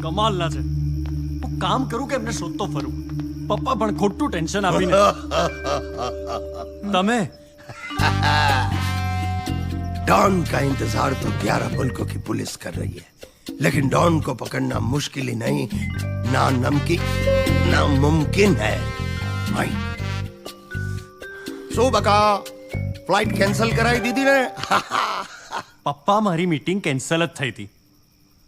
કમાલના છે. હું કામ કરું કે એમને શોધતો ફરું. પપ્પા પણ ખોટું ટેન્શન આપીને. તમે डॉन का इंतजार तो 11 मुल्कों की पुलिस कर रही है, लेकिन डॉन को पकड़ना मुश्किल ही नहीं, ना नमकीन ना मुमकिन है भाई. શું બકા, ફ્લાઇટ કેન્સલ કરાવી દીધી ને? પપ્પા મારી મીટિંગ કેન્સલ જ થઈ હતી.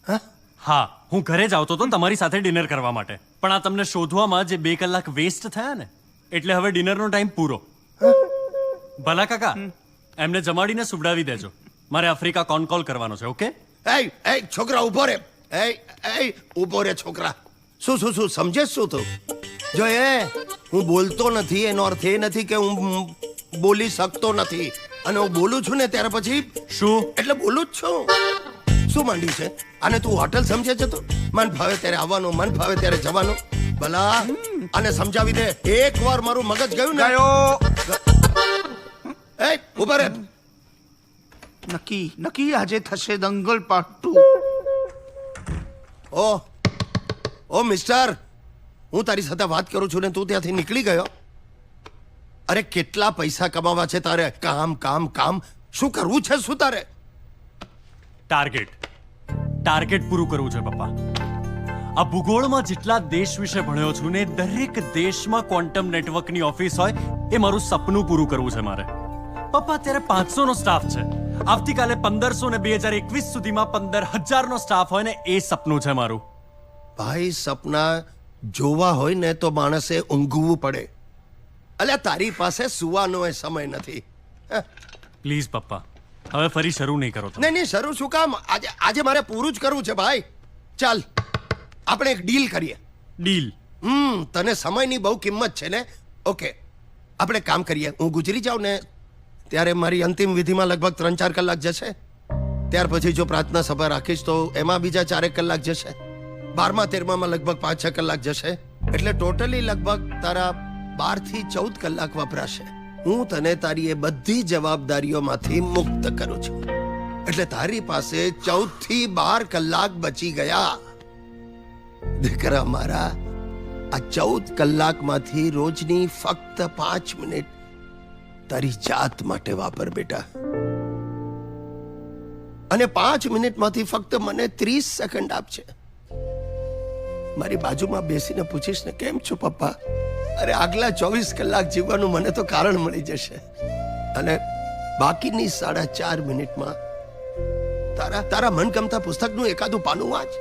હા? હા, હું ઘરે જ આવતો હતો તમારી સાથે ડિનર કરવા માટે, પણ આ તમને શોધવામાં જે 2 કલાક વેસ્ટ થયા ને, એટલે હવે ડિનરનો ટાઈમ પૂરો. ભલા કાકા, એમને જમાડીને સુવડાવી દેજો. મારે આફ્રિકા કોલ કરવાનો છે. ઓકે? એ છોકરા ઉભો રે. એ ઉભો રે છોકરા. શું શું શું સમજે શું તું? જો હું બોલતો નથી એનો અર્થ એ નથી કે હું બોલી શકતો નથી, અને હું બોલું છું ને ત્યારે પછી શું? એટલે બોલું જ છું. શું માંડ્યું છે આને? તું હોટલ સમજે છે? તો મન ફાવે ત્યારે આવવાનું, મન ફાવે ત્યારે જવાનું. ભલા આને સમજાવી દે. એક વાર મારું મગજ ગયું ને. એ ઉભા રે. નક્કી આજે થશે દંગલ પાર્ટ 2. ઓ મિસ્ટર, હું તારી સાથે વાત કરું છું ને તું ત્યાંથી નીકળી ગયો. અરે કેટલા પૈસા કમાવા છે તારે? કામ કામ કામ. શું કરવું છે? શું તારે? ટાર્ગેટ પૂરું કરવું છે પપ્પા. આ ભૂગોળમાં જેટલા દેશ વિશે ભણ્યો છું ને, દરેક દેશમાં ક્વોન્ટમ નેટવર્કની ઓફિસ હોય એ મારું સપનું પૂરું કરવું છે મારે. પપ્પા, અત્યારે 500 નો સ્ટાફ છે. આવતીકાલે 1500 ને 2021 સુધીમાં 15,000 નો સ્ટાફ હોય ને, એ સપનું છે મારું. ભાઈ, સપના જોવા હોય ને તો માણસે ઊંઘવું પડે. અલ્યા તારી પાસે સુવાનો એ સમય નથી. પ્લીઝ પપ્પા, હવે ફરી શરૂ નહીં કરો. નહીં શરૂ શું કામ? આજે મારે પૂરું જ કરવું છે ભાઈ. ચાલ આપણે એક ડીલ કરીએ. ડીલ? તને સમયની બહુ કિંમત છે ને. ઓકે, આપણે કામ કરીએ. હું ગુજરી જાઉં ને ત્યારે મારી અંતિમ વિધિમાં લગભગ 3-4 કલાક જશે. ત્યાર પછી જો પ્રાર્થના સભા રાખીશ તો એમાં બીજા 4 કલાક જશે. 12મા 13માં લગભગ 5-6 કલાક જશે. એટલે ટોટલી લગભગ તારા 12 થી 14 કલાક વપરાશે. હું તને તારી એ બધી જવાબદારીઓમાંથી મુક્ત કરું છું. એટલે તારી પાસે 14 થી 12 કલાક બચી ગયા. દીકરા મારા, આ 14 કલાકમાંથી રોજની ફક્ત 5 મિનિટ તારી જાત માટે વાપર બેટા. અને 5 મિનિટમાંથી ફક્ત મને 30 સેકન્ડ આપજે. મારી બાજુમાં બેસીને પૂછીશ ને, કેમ છો પપ્પા? અરે આગલા 24 કલાક જીવવાનું મને તો કારણ મળી જશે. અને બાકીની 4.5 મિનિટમાં તારા મનગમતા પુસ્તકનું એકાદું પાનું વાંચ.